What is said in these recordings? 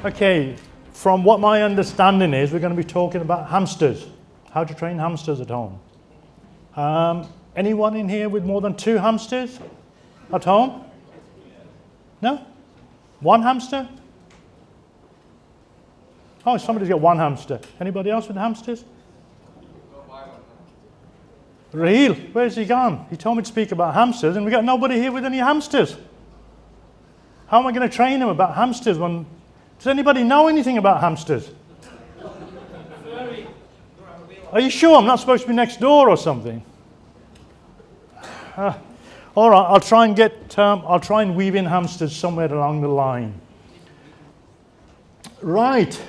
Okay, from what my understanding is, we're going to be talking about hamsters. How to train hamsters at home. Anyone in here with more than 2 hamsters at home? No? 1 hamster? Oh, somebody's got 1 hamster. Anybody else with hamsters? Raheel, where's he gone? He told me to speak about hamsters, and we got nobody here with any hamsters. How am I going to train him about hamsters when... Does anybody know anything about hamsters? Are you sure I'm not supposed to be next door or something? All right, I'll try and weave in hamsters somewhere along the line. Right.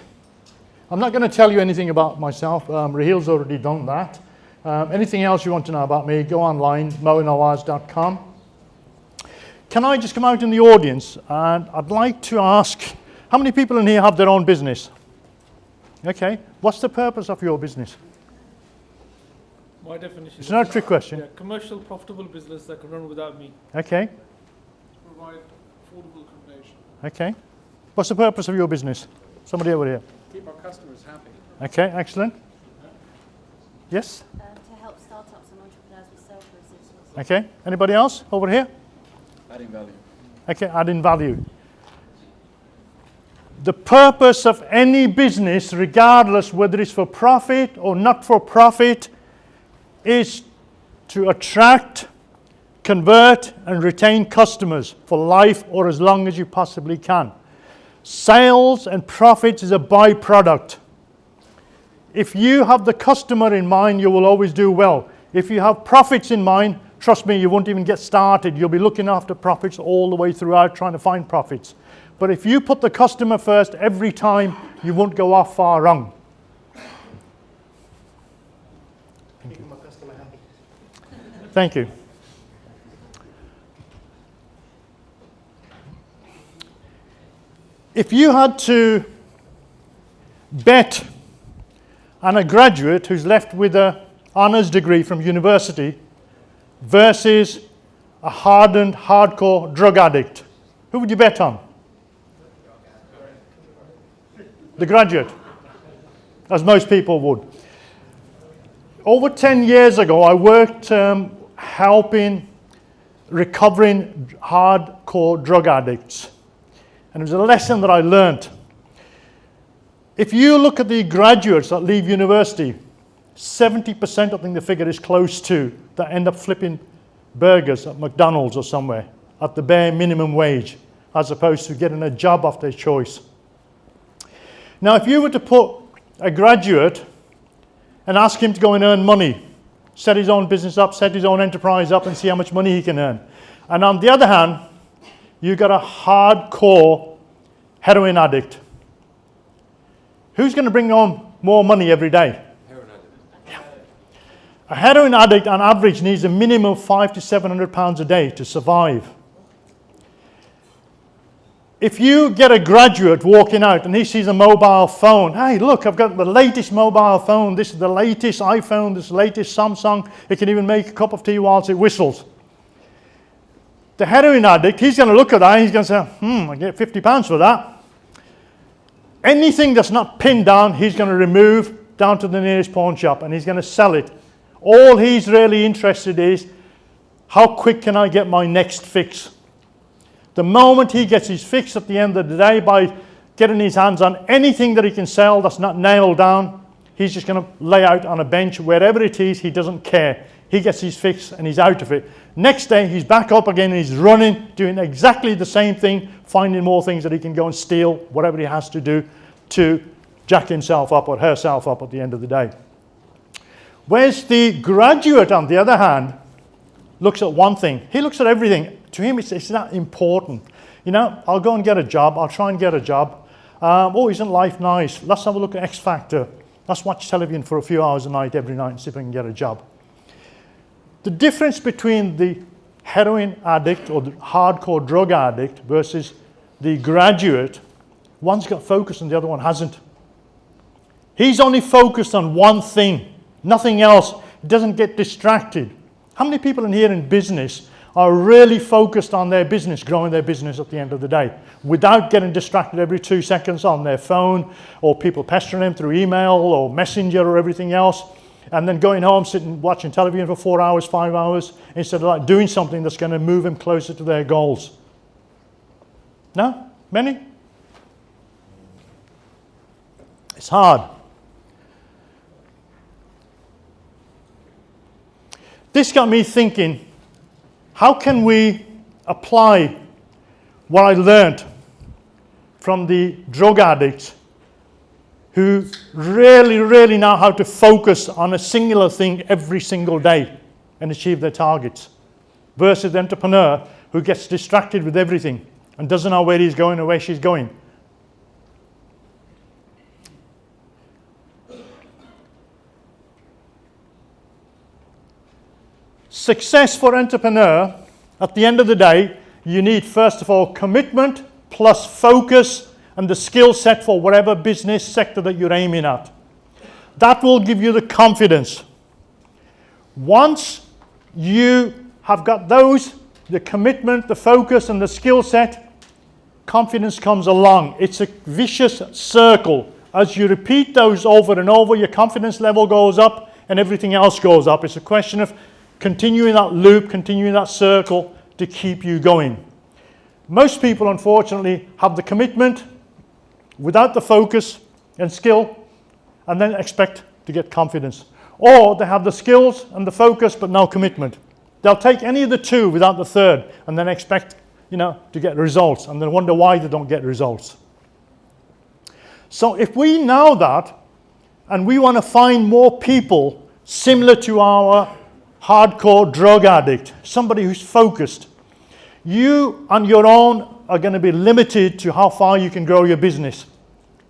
I'm not going to tell you anything about myself. Raheel's already done that. Anything else you want to know about me, go online, moenawaz.com. Can I just come out in the audience, and I'd like to ask, how many people in here have their own business? Okay, what's the purpose of your business? My definition It's not a trick question. Yeah, commercial, profitable business that can run without me. Okay. Provide affordable accommodation. Okay. What's the purpose of your business? Somebody over here. Keep our customers happy. Okay, excellent. To Yes? help startups and entrepreneurs with self-resistance. Okay. Anybody else over here? Adding value. Okay, adding value. The purpose of any business, regardless whether it's for profit or not for profit, is to attract, convert, and retain customers for life or as long as you possibly can. Sales and profits is a byproduct. If you have the customer in mind, you will always do well. If you have profits in mind, trust me, you won't even get started. You'll be looking after profits all the way throughout, trying to find profits. But if you put the customer first every time, you won't go off far wrong. Keeping my customer happy. Thank you. If you had to bet on a graduate who's left with an honours degree from university versus a hardened, hardcore drug addict, who would you bet on? The graduate, as most people would. Over 10 years ago, I worked helping recovering hardcore drug addicts. And it was a lesson that I learned. If you look at the graduates that leave university, 70%, I think the figure is close to, that end up flipping burgers at McDonald's or somewhere at the bare minimum wage, as opposed to getting a job of their choice. Now, if you were to put a graduate and ask him to go and earn money, set his own business up, set his own enterprise up, and see how much money he can earn. And on the other hand, you've got a hardcore heroin addict. Who's going to bring home more money every day? Heroin addict. Yeah. A heroin addict on average needs a minimum of £500 to £700 a day to survive. If you get a graduate walking out and he sees a mobile phone, hey, look, I've got the latest mobile phone, this is the latest iPhone, this is the latest Samsung, it can even make a cup of tea whilst it whistles. The heroin addict, he's going to look at that and he's going to say, I get £50 for that. Anything that's not pinned down, he's going to remove down to the nearest pawn shop and he's going to sell it. All he's really interested in is, how quick can I get my next fix? The moment he gets his fix at the end of the day by getting his hands on anything that he can sell that's not nailed down, he's just going to lay out on a bench, wherever it is, he doesn't care. He gets his fix and he's out of it. Next day, he's back up again and he's running, doing exactly the same thing, finding more things that he can go and steal, whatever he has to do to jack himself up or herself up at the end of the day. Whereas the graduate, on the other hand, looks at one thing. He looks at everything. To him, it's not important. You know, I'll go and get a job. I'll try and get a job. Oh, isn't life nice? Let's have a look at X Factor. Let's watch television for a few hours a night every night and see if I can get a job. The difference between the heroin addict or the hardcore drug addict versus the graduate, one's got focus and the other one hasn't. He's only focused on one thing, nothing else. He doesn't get distracted. How many people in here in business are really focused on their business, growing their business at the end of the day, without getting distracted every 2 seconds on their phone, or people pestering them through email or messenger or everything else, and then going home, sitting watching television for 4 hours, 5 hours, instead of like doing something that's going to move them closer to their goals. No? Many? It's hard. This got me thinking, how can we apply what I learned from the drug addicts who really know how to focus on a singular thing every single day and achieve their targets, versus the entrepreneur who gets distracted with everything and doesn't know where he's going or where she's going. Success for entrepreneur, at the end of the day, you need first of all commitment plus focus and the skill set for whatever business sector that you're aiming at. That will give you the confidence. Once you have got those, the commitment, the focus and the skill set, confidence comes along. It's a vicious circle. As you repeat those over and over, your confidence level goes up and everything else goes up. It's a question of continuing that loop, continuing that circle to keep you going. Most people, unfortunately, have the commitment without the focus and skill and then expect to get confidence. Or they have the skills and the focus but no commitment. They'll take any of the two without the third and then expect, to get results and then wonder why they don't get results. So if we know that and we want to find more people similar to our hardcore drug addict, somebody who's focused, you on your own are going to be limited to how far you can grow your business.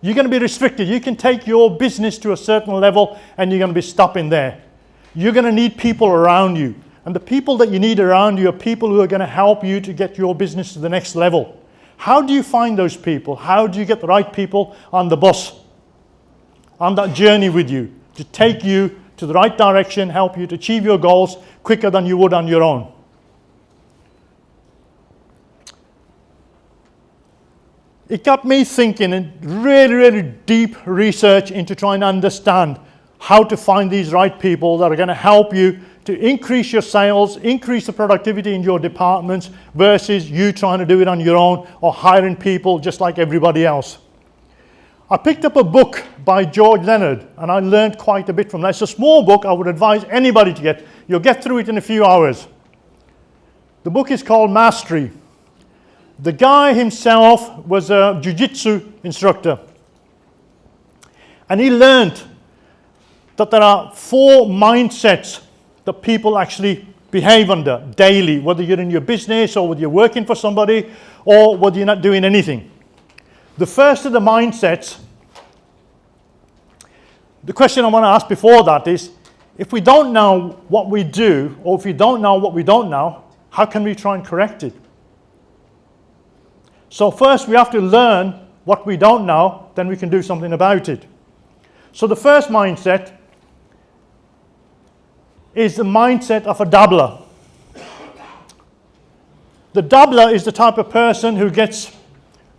You're going to be restricted. You can take your business to a certain level and you're going to be stopping there. You're going to need people around you. And the people that you need around you are people who are going to help you to get your business to the next level. How do you find those people? How do you get the right people on the bus, on that journey with you, to take you to the right direction, help you to achieve your goals quicker than you would on your own? It got me thinking and really deep research into trying to understand how to find these right people that are going to help you to increase your sales, increase the productivity in your departments versus you trying to do it on your own or hiring people just like everybody else. I picked up a book by George Leonard and I learned quite a bit from that. It's a small book I would advise anybody to get. You'll get through it in a few hours. The book is called Mastery. The guy himself was a jiu-jitsu instructor. And he learned that there are 4 mindsets that people actually behave under daily, whether you're in your business or whether you're working for somebody or whether you're not doing anything. The first of the mindsets, the question I want to ask before that is, if we don't know what we do, or if we don't know what we don't know, how can we try and correct it? So first we have to learn what we don't know, then we can do something about it. So the first mindset is the mindset of a dabbler. The dabbler is the type of person who gets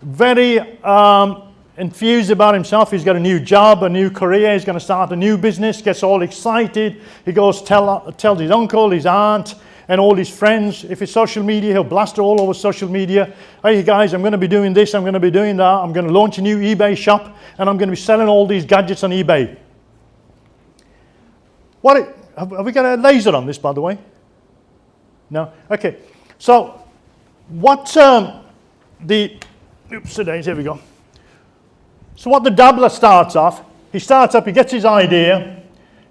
very enthused about himself. He's got a new job, a new career, he's going to start a new business, gets all excited. He goes tells his uncle, his aunt, and all his friends. If it's social media, he'll blast it all over social media. Hey guys, I'm going to be doing this, I'm going to be doing that, I'm going to launch a new eBay shop, and I'm going to be selling all these gadgets on eBay. Have we got a laser on this, by the way? No? Okay. So, what here we go. So what the dabbler starts off, he gets his idea,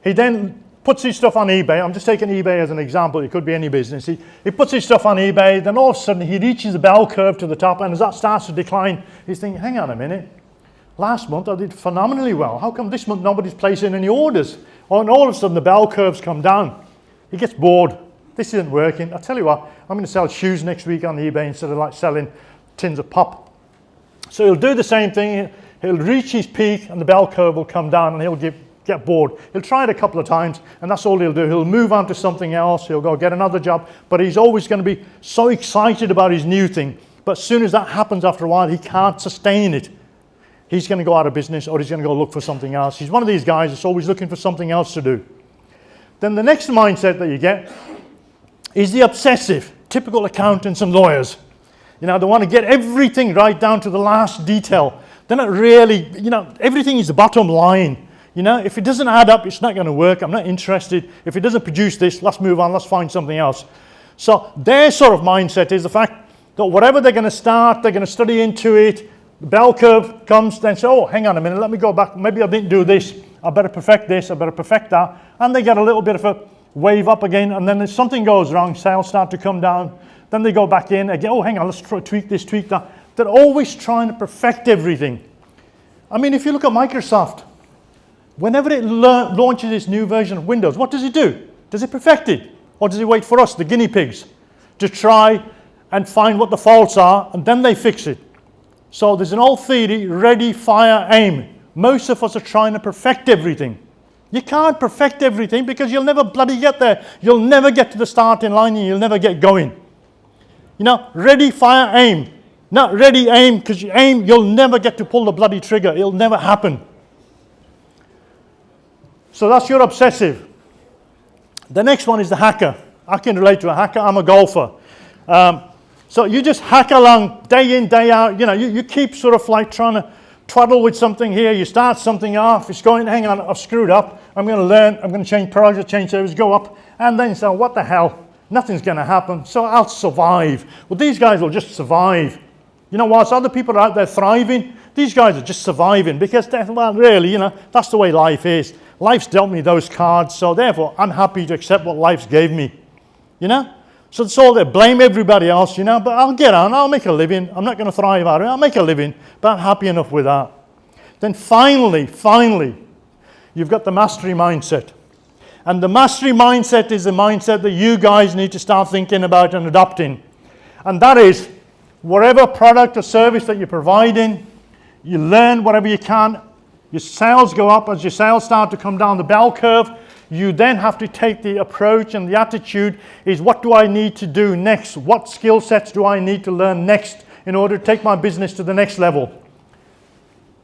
he then puts his stuff on eBay. I'm just taking eBay as an example, it could be any business. He puts his stuff on eBay, then all of a sudden he reaches the bell curve to the top, and as that starts to decline, he's thinking, hang on a minute, last month I did phenomenally well. How come this month nobody's placing any orders? And all of a sudden the bell curves come down. He gets bored. This isn't working. I tell you what, I'm going to sell shoes next week on eBay instead of like selling tins of pop. So he'll do the same thing. He'll reach his peak and the bell curve will come down and he'll give get bored. He'll try it a couple of times, and that's all he'll do. He'll move on to something else. He'll go get another job, but he's always going to be so excited about his new thing. But as soon as that happens after a while, he can't sustain it. He's going to go out of business, or he's going to go look for something else. He's one of these guys that's always looking for something else to do. Then the next mindset that you get is the obsessive, typical accountants and lawyers. You know, they want to get everything right down to the last detail. They're not really, you know, everything is the bottom line. You know, if it doesn't add up, it's not going to work. I'm not interested. If it doesn't produce this, let's move on. Let's find something else. So their sort of mindset is the fact that whatever they're going to start, they're going to study into it. The bell curve comes, then say, oh, hang on a minute, let me go back. Maybe I didn't do this. I better perfect this. I better perfect that. And they get a little bit of a wave up again. And then if something goes wrong, sales start to come down. Then they go back in again. Oh, hang on, let's try, tweak this, tweak that. They're always trying to perfect everything. I mean, if you look at Microsoft, whenever it launches its new version of Windows, what does it do? Does it perfect it? Or does it wait for us, the guinea pigs, to try and find what the faults are, and then they fix it? So there's an old theory, ready, fire, aim. Most of us are trying to perfect everything. You can't perfect everything because you'll never bloody get there. You'll never get to the starting line and you'll never get going. You know, ready, fire, aim. Not ready, aim, because you aim, you'll never get to pull the bloody trigger. It'll never happen. So that's your obsessive. The next one is the hacker. I can relate to a hacker. I'm a golfer. So you just hack along day in, day out. You know, you keep sort of like trying to twaddle with something here. You start something off. It's going, hang on, I've screwed up. I'm going to learn. I'm going to change project, change service, go up. And then you say, what the hell? Nothing's going to happen. So I'll survive. Well, these guys will just survive. You know, whilst other people are out there thriving, these guys are just surviving because, well, really, you know, that's the way life is. Life's dealt me those cards, so therefore I'm happy to accept what life's gave me. You know? So it's all there. Blame everybody else, you know, but I'll get on. I'll make a living. I'm not going to thrive out of it. I'll make a living, but I'm happy enough with that. Then finally, you've got the mastery mindset. And the mastery mindset is the mindset that you guys need to start thinking about and adopting. And that is, whatever product or service that you're providing, you learn whatever you can. Your sales go up. As your sales start to come down the bell curve, you then have to take the approach and the attitude is, what do I need to do next? What skill sets do I need to learn next in order to take my business to the next level?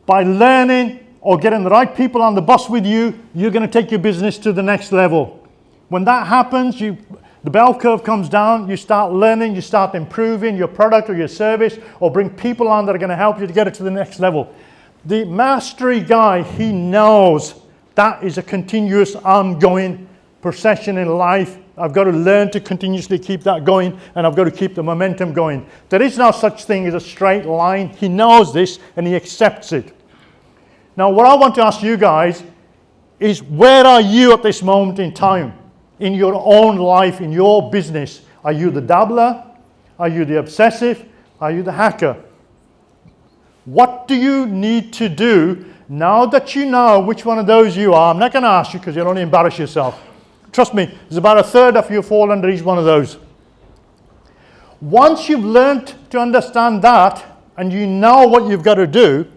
By learning or getting the right people on the bus with you, you're going to take your business to the next level. When that happens, the bell curve comes down, you start learning, you start improving your product or your service, or bring people on that are going to help you to get it to the next level. The mastery guy, he knows that is a continuous, ongoing procession in life. I've got to learn to continuously keep that going, and I've got to keep the momentum going. There is no such thing as a straight line. He knows this, and he accepts it. Now, what I want to ask you guys is, where are you at this moment in time? In your own life, in your business? Are you the dabbler? Are you the obsessive? Are you the hacker? What do you need to do now that you know which one of those you are? I'm not going to ask you because you'll only embarrass yourself. Trust me, there's about a third of you fall under each one of those. Once you've learned to understand that and you know what you've got to do,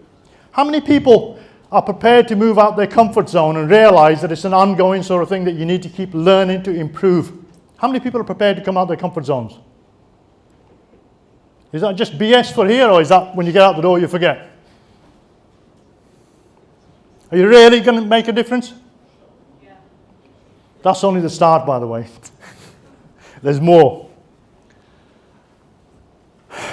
how many people are prepared to move out their comfort zone and realize that it's an ongoing sort of thing that you need to keep learning to improve? How many people are prepared to come out their comfort zones? Is that just BS for here, or is that when you get out the door you forget? Are you really going to make a difference? Yeah. That's only the start, by the way. There's more.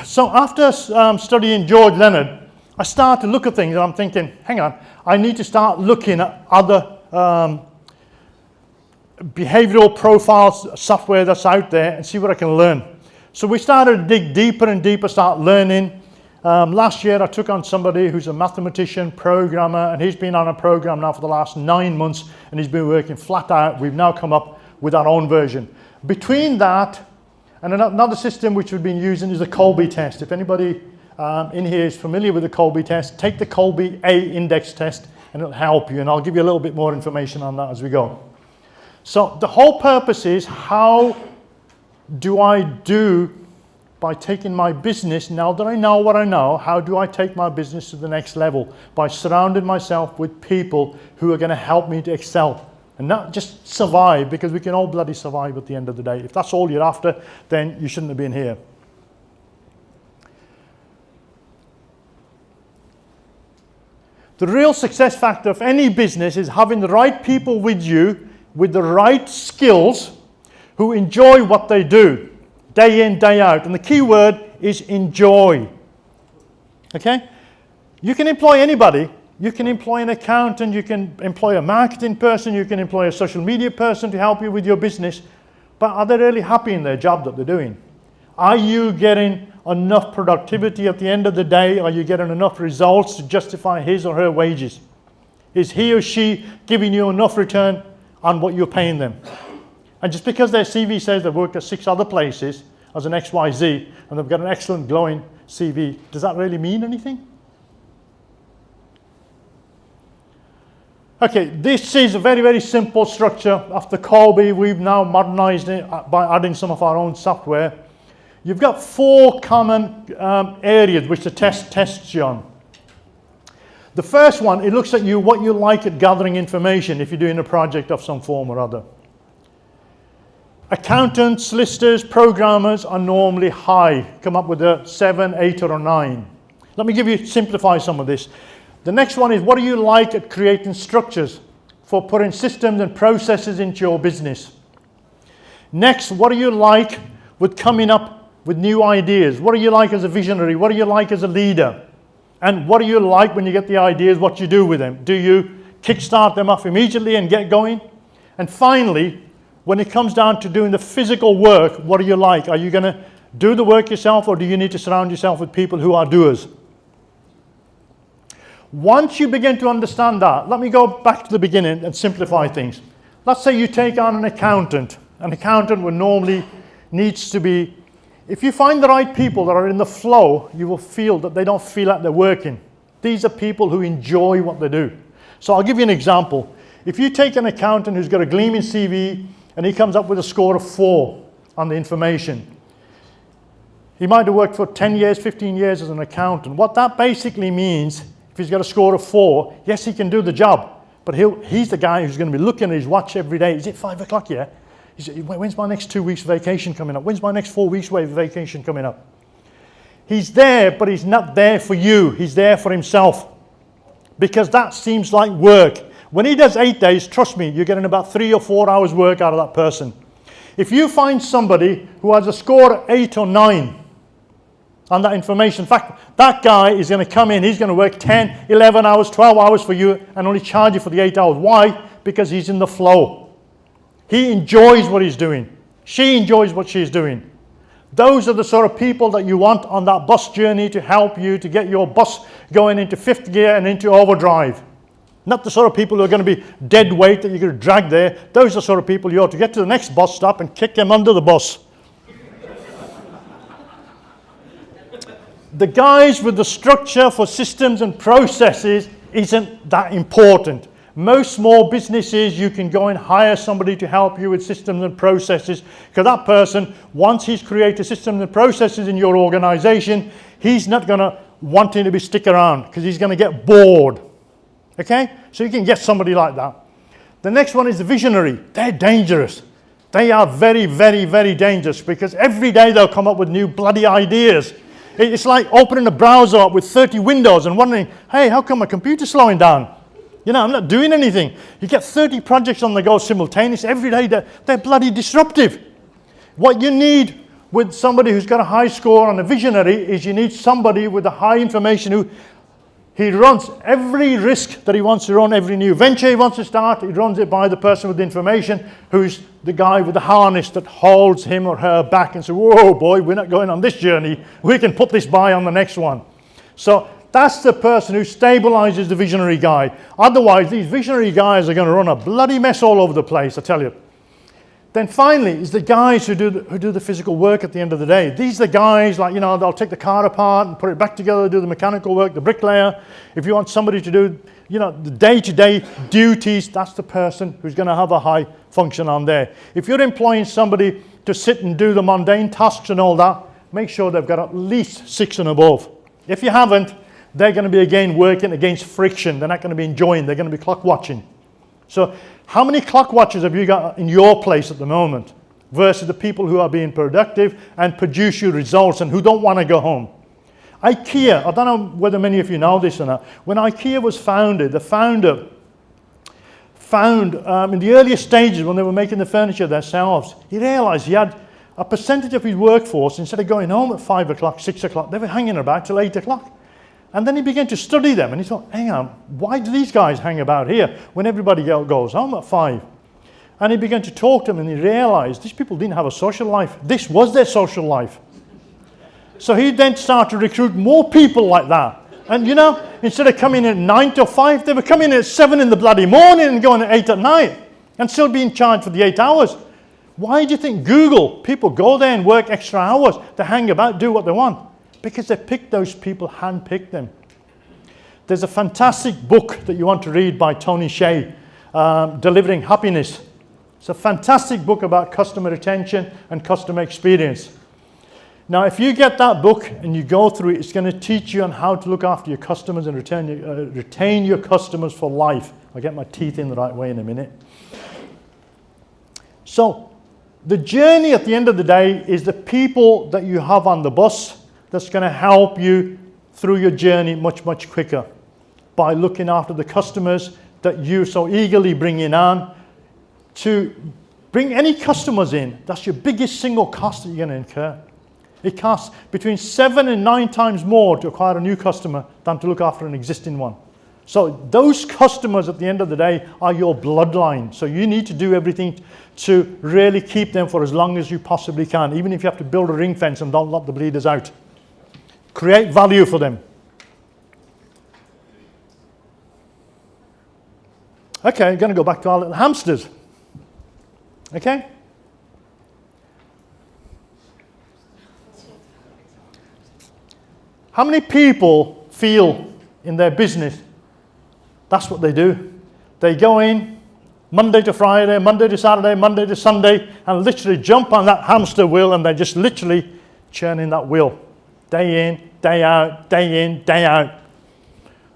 So after studying George Leonard, I started to look at things and I'm thinking, hang on, I need to start looking at other behavioral profiles, software that's out there, and see what I can learn. So we started to dig deeper and deeper, start learning. Last year I took on somebody who's a mathematician, programmer, and he's been on a program now for the last 9 months, and he's been working flat out. We've now come up with our own version. Between that and another system which we've been using is the Colby test. If anybody in here is familiar with the Colby test, take the Colby A index test and it'll help you, and I'll give you a little bit more information on that as we go. So the whole purpose is, how do I do by taking my business, now that I know what I know, how do I take my business to the next level? By surrounding myself with people who are going to help me to excel. And not just survive, because we can all bloody survive at the end of the day. If that's all you're after, then you shouldn't have been here. The real success factor of any business is having the right people with you, with the right skills, who enjoy what they do, day in, day out. And the key word is enjoy. Okay? You can employ anybody. You can employ an accountant, you can employ a marketing person, you can employ a social media person to help you with your business. But are they really happy in their job that they're doing? Are you getting enough productivity at the end of the day? Are you getting enough results to justify his or her wages? Is he or she giving you enough return on what you're paying them? And just because their CV says they've worked at 6 other places as an XYZ and they've got an excellent glowing CV, does that really mean anything? Okay, this is a very, very simple structure. After Colby, we've now modernized it by adding some of our own software. You've got 4 common areas which the test tests you on. The first one, it looks at you, what you like at gathering information if you're doing a project of some form or other. Accountants, solicitors, programmers are normally high, come up with a 7, 8 or a 9. Let me simplify some of this. The next one is, what do you like at creating structures for putting systems and processes into your business? Next, what do you like with coming up with new ideas? What do you like as a visionary? What do you like as a leader? And what do you like when you get the ideas, what you do with them? Do you kickstart them off immediately and get going? And finally, when it comes down to doing the physical work, what do you like? Are you going to do the work yourself, or do you need to surround yourself with people who are doers? Once you begin to understand that, let me go back to the beginning and simplify things. Let's say you take on an accountant. An accountant would normally needs to be, if you find the right people that are in the flow, you will feel that they don't feel like they're working. These are people who enjoy what they do. So I'll give you an example. If you take an accountant who's got a gleaming CV and he comes up with a score of 4 on the information, he might have worked for 10 years, 15 years as an accountant. What that basically means, if he's got a score of 4, yes, he can do the job, but he's the guy who's going to be looking at his watch every day. Is it 5 o'clock yet? When's my next 2 weeks vacation coming up? When's my next 4 weeks vacation coming up? He's there, but he's not there for you. He's there for himself, because that seems like work. When he does 8 days, trust me, you're getting about 3 or 4 hours work out of that person. If you find somebody who has a score of 8 or 9 on that information, in fact, that guy is going to come in, he's going to work 10, 11 hours, 12 hours for you and only charge you for the 8 hours. Why? Because he's in the flow. He enjoys what he's doing. She enjoys what she's doing. Those are the sort of people that you want on that bus journey to help you to get your bus going into 5th gear and into overdrive. Not the sort of people who are going to be dead weight that you're going to drag there. Those are the sort of people you ought to get to the next bus stop and kick them under the bus. The guys with the structure for systems and processes isn't that important. Most small businesses, you can go and hire somebody to help you with systems and processes, because that person, once he's created systems and processes in your organization, he's not going to want him to stick around, because he's going to get bored. Okay? So you can get somebody like that. The next one is the visionary. They're dangerous. They are very, very, very dangerous, because every day they'll come up with new bloody ideas. It's like opening a browser up with 30 windows and wondering, hey, how come my computer's slowing down? You know, I'm not doing anything. You get 30 projects on the go simultaneously. Every day they're bloody disruptive. What you need with somebody who's got a high score on a visionary is you need somebody with a high information who he runs every risk that he wants to run, every new venture he wants to start, he runs it by the person with the information who's the guy with the harness that holds him or her back and says, whoa, boy, we're not going on this journey. We can put this by on the next one. So that's the person who stabilizes the visionary guy. Otherwise, these visionary guys are going to run a bloody mess all over the place, I tell you. Then finally is the guys who do the physical work at the end of the day. These are the guys, like, you know, they'll take the car apart and put it back together, do the mechanical work, the bricklayer. If you want somebody to do, you know, the day-to-day duties, that's the person who's going to have a high function on there. If you're employing somebody to sit and do the mundane tasks and all that, make sure they've got at least 6 and above. If you haven't, they're going to be again working against friction. They're not going to be enjoying. They're going to be clock watching. So how many clock watchers have you got in your place at the moment versus the people who are being productive and produce you results and who don't want to go home? IKEA, I don't know whether many of you know this or not. When IKEA was founded, the founder found in the earliest stages when they were making the furniture themselves, he realized he had a percentage of his workforce, instead of going home at 5 o'clock, 6 o'clock, they were hanging about till 8 o'clock. And then he began to study them and he thought, hang on, why do these guys hang about here when everybody else goes home at 5? And he began to talk to them and he realized these people didn't have a social life. This was their social life. So he then started to recruit more people like that. And you know, instead of coming in at 9 till 5, they were coming in at 7 in the bloody morning and going at 8 at night and still being charged for the 8 hours. Why do you think Google, people go there and work extra hours to hang about, do what they want? Because they pick those people, hand-pick them. There's a fantastic book that you want to read by Tony Hsieh, Delivering Happiness. It's a fantastic book about customer retention and customer experience. Now, if you get that book and you go through it, it's going to teach you on how to look after your customers and retain your customers for life. I'll get my teeth in the right way in a minute. So, the journey at the end of the day is the people that you have on the bus that's going to help you through your journey much, much quicker by looking after the customers that you so eagerly bring in on. To bring any customers in, that's your biggest single cost that you're going to incur. It costs between 7 and 9 times more to acquire a new customer than to look after an existing one. So those customers at the end of the day are your bloodline. So you need to do everything to really keep them for as long as you possibly can, even if you have to build a ring fence and don't let the bleeders out. Create value for them. Okay, I'm going to go back to our little hamsters. Okay? How many people feel in their business that's what they do? They go in Monday to Friday, Monday to Saturday, Monday to Sunday, and literally jump on that hamster wheel and they're just literally churning that wheel. Day in, day out, day in, day out.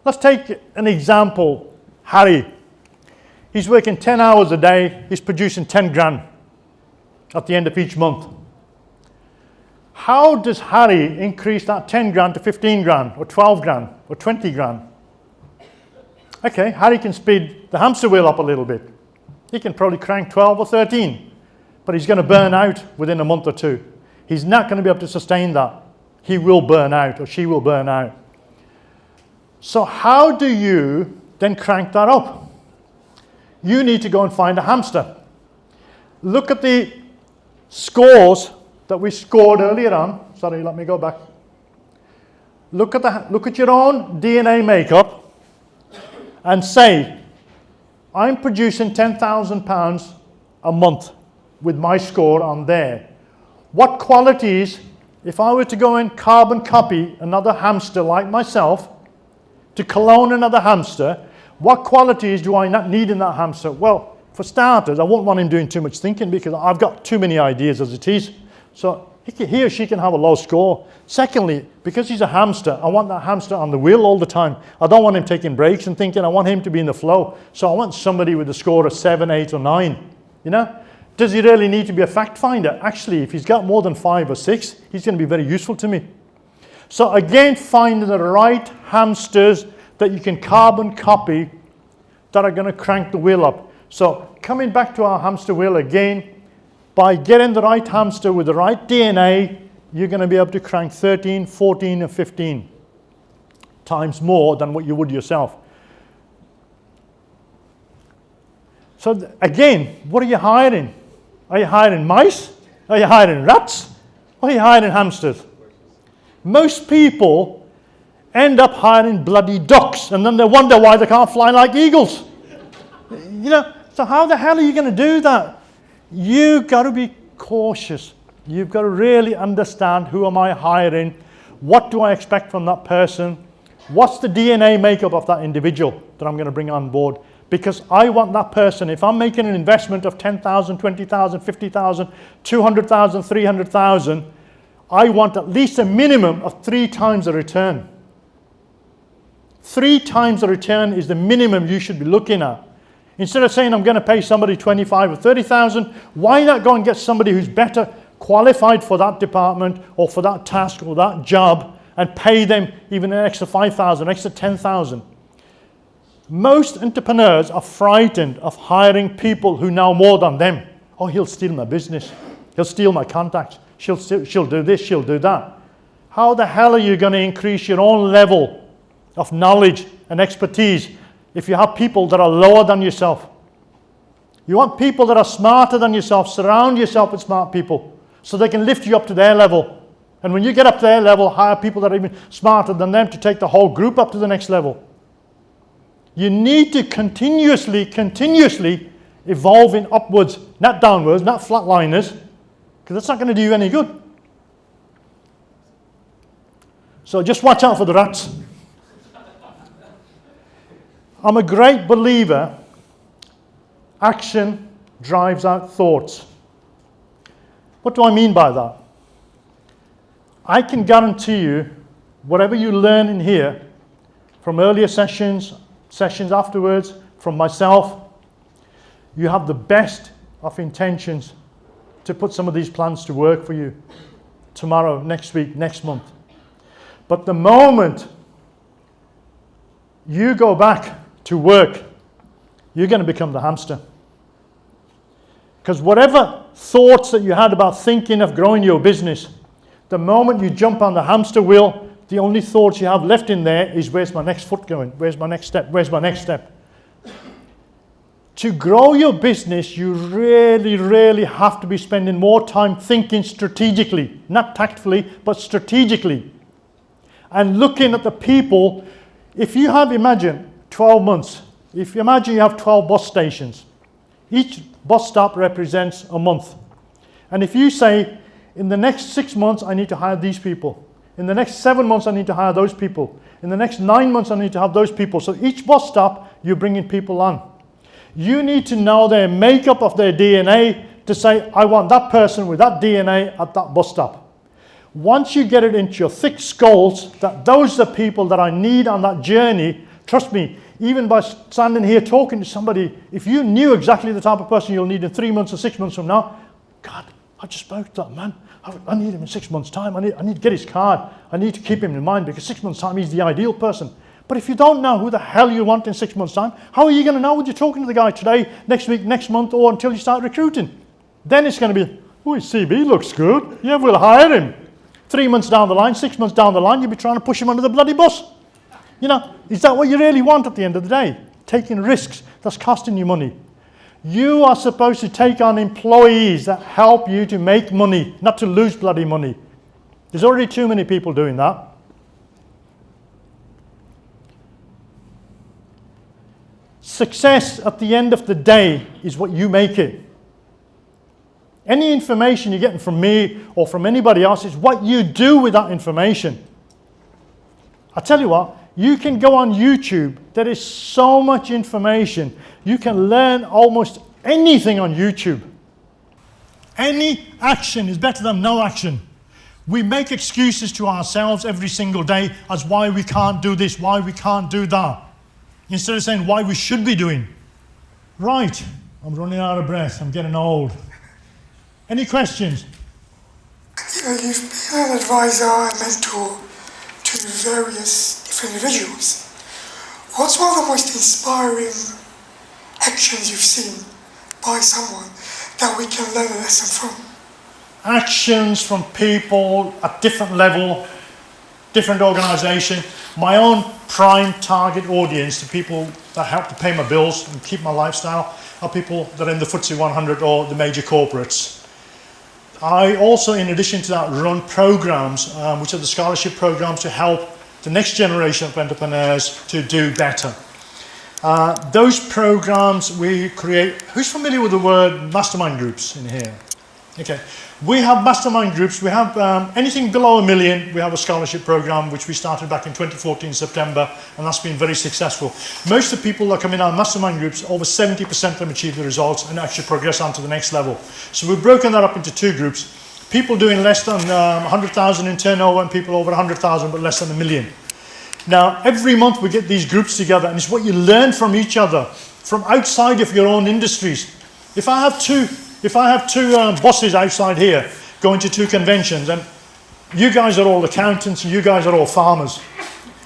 Let's take an example. Harry. He's working 10 hours a day. He's producing 10 grand at the end of each month. How does Harry increase that 10 grand to 15 grand or 12 grand or 20 grand? Okay, Harry can speed the hamster wheel up a little bit. He can probably crank 12 or 13, but he's going to burn out within a month or two. He's not going to be able to sustain that. He will burn out or she will burn out. So how do you then crank that up? You need to go and find a hamster. Look at the scores that we scored earlier on. Sorry, let me go back. Look at your own DNA makeup and say, I'm producing £10,000 a month with my score on there. What qualities, if I were to go and carbon copy another hamster like myself, to clone another hamster, what qualities do I not need in that hamster? Well, for starters, I won't want him doing too much thinking because I've got too many ideas as it is. So he or she can have a low score. Secondly, because he's a hamster, I want that hamster on the wheel all the time. I don't want him taking breaks and thinking. I want him to be in the flow. So I want somebody with a score of 7, 8 or 9. You know? Does he really need to be a fact finder? Actually, if he's got more than 5 or 6, he's going to be very useful to me. So again, find the right hamsters that you can carbon copy that are going to crank the wheel up. So coming back to our hamster wheel again, by getting the right hamster with the right DNA, you're going to be able to crank 13, 14, and 15 times more than what you would yourself. So again, what are you hiring? Are you hiring mice? Are you hiring rats? Or are you hiring hamsters? Most people end up hiring bloody ducks, and then they wonder why they can't fly like eagles. You know, so how the hell are you going to do that? You've got to be cautious. You've got to really understand, who am I hiring? What do I expect from that person? What's the DNA makeup of that individual that I'm going to bring on board? Because I want that person, if I'm making an investment of 10,000, 20,000, 50,000, 200,000, 300,000, I want at least a minimum of 3 times the return. 3 times the return is the minimum you should be looking at. Instead of saying I'm going to pay somebody 25 or 30,000, why not go and get somebody who's better qualified for that department or for that task or that job and pay them even an extra 5,000, extra 10,000. Most entrepreneurs are frightened of hiring people who know more than them. Oh, he'll steal my business. He'll steal my contacts. She'll do this, she'll do that. How the hell are you going to increase your own level of knowledge and expertise if you have people that are lower than yourself? You want people that are smarter than yourself. Surround yourself with smart people so they can lift you up to their level. And when you get up to their level, hire people that are even smarter than them to take the whole group up to the next level. You need to continuously evolving upwards, not downwards, not flatliners, because that's not going to do you any good. So just watch out for the rats. I'm a great believer, action drives out thoughts. What do I mean by that? I can guarantee you, whatever you learn in here, from earlier sessions afterwards, from myself, you have the best of intentions to put some of these plans to work for you tomorrow, next week, next month. But the moment you go back to work, you're going to become the hamster. Because whatever thoughts that you had about thinking of growing your business, the moment you jump on the hamster wheel, the only thoughts you have left in there is, where's my next foot going? Where's my next step? Where's my next step? To grow your business, you really have to be spending more time thinking strategically, not tactfully, but strategically. And looking at the people. If you have, imagine, 12 months. If you imagine you have 12 bus stations. Each bus stop represents a month. And if you say, in the next 6 months, I need to hire these people. In the next 7 months, I need to hire those people. In the next 9 months, I need to have those people. So each bus stop, you're bringing people on. You need to know their makeup of their DNA to say, I want that person with that DNA at that bus stop. Once you get it into your thick skulls that those are the people that I need on that journey, trust me, even by standing here talking to somebody, if you knew exactly the type of person you'll need in 3 months or 6 months from now, God, I just spoke to that man. I need him in 6 months' time. I need to get his card. I need to keep him in mind because 6 months' time he's the ideal person. But if you don't know who the hell you want in 6 months' time, how are you going to know when you're talking to the guy today, next week, next month, or until you start recruiting? Then it's going to be, oh, his CV looks good. Yeah, we'll hire him. 3 months down the line, 6 months down the line, you'll be trying to push him under the bloody bus. You know, is that what you really want at the end of the day? Taking risks, that's costing you money. You are supposed to take on employees that help you to make money, not to lose bloody money. There's already too many people doing that. Success at the end of the day is what you make it. Any information you're getting from me or from anybody else is what you do with that information. I tell you what, you can go on YouTube. There is so much information. You can learn almost anything on YouTube. Any action is better than no action. We make excuses to ourselves every single day as why we can't do this, why we can't do that. Instead of saying why we should be doing. Right, I'm running out of breath, I'm getting old. Any questions? You know, you've been an advisor and mentor to various different individuals. What's one of the most inspiring actions you've seen by someone that we can learn a lesson from? Actions from people at different level, different organisation. My own prime target audience, the people that help to pay my bills and keep my lifestyle, are people that are in the FTSE 100 or the major corporates. I also, in addition to that, run programs, which are the scholarship programs to help the next generation of entrepreneurs to do better. Those programs we create, who's familiar with the word mastermind groups in here? Okay, we have mastermind groups. We have anything below $1 million. We have a scholarship program which we started back in 2014 September, and that's been very successful. Most of the people that come in our mastermind groups, over 70% of them achieve the results and actually progress on to the next level. So we've broken that up into two groups. people doing less than 100,000 in turnover and people over 100,000 but less than $1 million. Now, every month we get these groups together, and it's what you learn from each other, from outside of your own industries. If I have two bosses outside here going to 2 conventions, and you guys are all accountants and you guys are all farmers,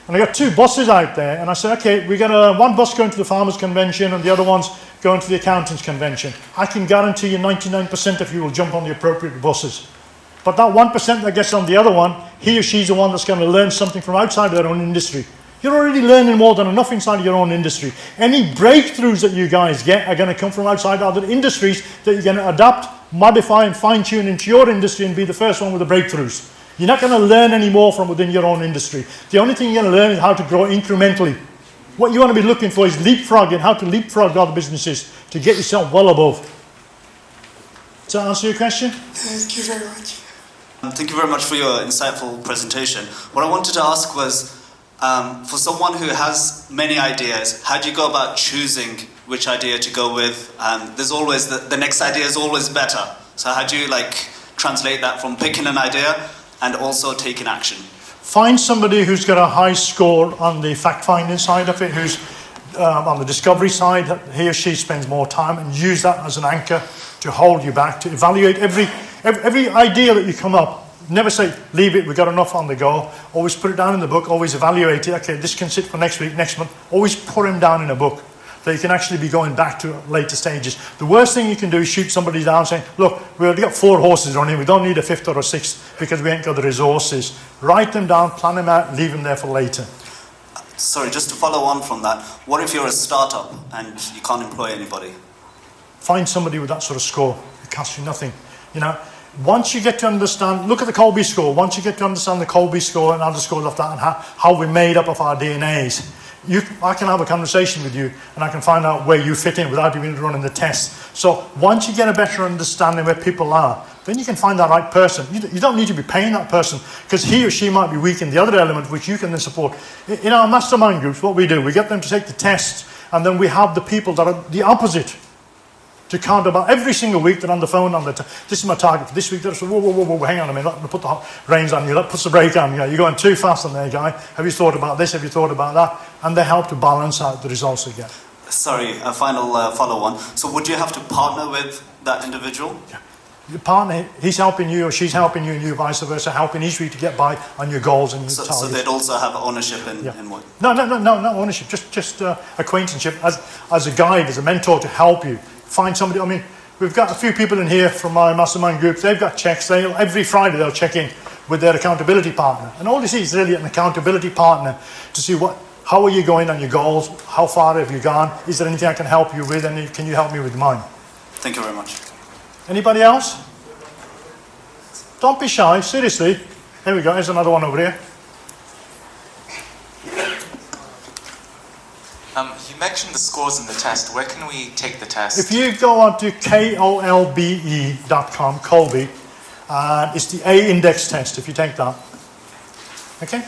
and I got 2 bosses out there, and I say, okay, we got one boss going to the farmers convention and the other one's going to the accountants convention. I can guarantee you 99% of you will jump on the appropriate buses. But that 1% that gets on the other one, he or she's the one that's going to learn something from outside their own industry. You're already learning more than enough inside of your own industry. Any breakthroughs that you guys get are going to come from outside other industries that you're going to adapt, modify and fine-tune into your industry and be the first one with the breakthroughs. You're not going to learn any more from within your own industry. The only thing you're going to learn is how to grow incrementally. What you want to be looking for is leapfrogging, how to leapfrog other businesses to get yourself well above. Does that answer your question? Thank you very much. Thank you very much for your insightful presentation. What I wanted to ask was, for someone who has many ideas, how do you go about choosing which idea to go with? There's always, the next idea is always better. So how do you translate that from picking an idea and also taking action? Find somebody who's got a high score on the fact-finding side of it, who's on the discovery side, he or she spends more time, and use that as an anchor to hold you back, to evaluate every idea that you come up. Never say, leave it, we've got enough on the go. Always put it down in the book, always evaluate it. Okay, this can sit for next week, next month. Always put them down in a book that you can actually be going back to later stages. The worst thing you can do is shoot somebody down saying, look, we've already got 4 horses running, we don't need a 5th or a 6th because we ain't got the resources. Write them down, plan them out, leave them there for later. Sorry, just to follow on from that, what if you're a startup and you can't employ anybody? Find somebody with that sort of score. It costs you nothing. Once you get to understand, look at the Colby score. Once you get to understand the Colby score and other scores of that and how we're made up of our DNAs, I can have a conversation with you and I can find out where you fit in without even running the test. So once you get a better understanding where people are, then you can find that right person. You don't need to be paying that person because he or she might be weak in the other element which you can then support. In our mastermind groups, what we do, we get them to take the tests and then we have the people that are the opposite to counterbalance. Every single week they're on the phone this is my target for this week. They're saying, whoa, hang on a minute, let me put the reins on you, let puts the brake on you, you're going too fast on there, guy. Have you thought about this? Have you thought about that? And they help to balance out the results they get. Sorry, a final follow-on. So would you have to partner with that individual? Yeah. Your partner, he's helping you or she's helping you and you vice versa, helping each week to get by on your goals and your targets. So they'd also have ownership in what? No, not ownership, just acquaintanceship as a guide, as a mentor to help you. Find somebody, we've got a few people in here from my mastermind groups, they've got checks, every Friday they'll check in with their accountability partner. And all this is really an accountability partner to see how are you going on your goals, how far have you gone, is there anything I can help you with, and can you help me with mine? Thank you very much. Anybody else? Don't be shy, seriously. Here we go, here's another one over here. You mentioned the scores in the test. Where can we take the test? If you go on to kolbe.com, Colby, it's the A index test if you take that. Okay?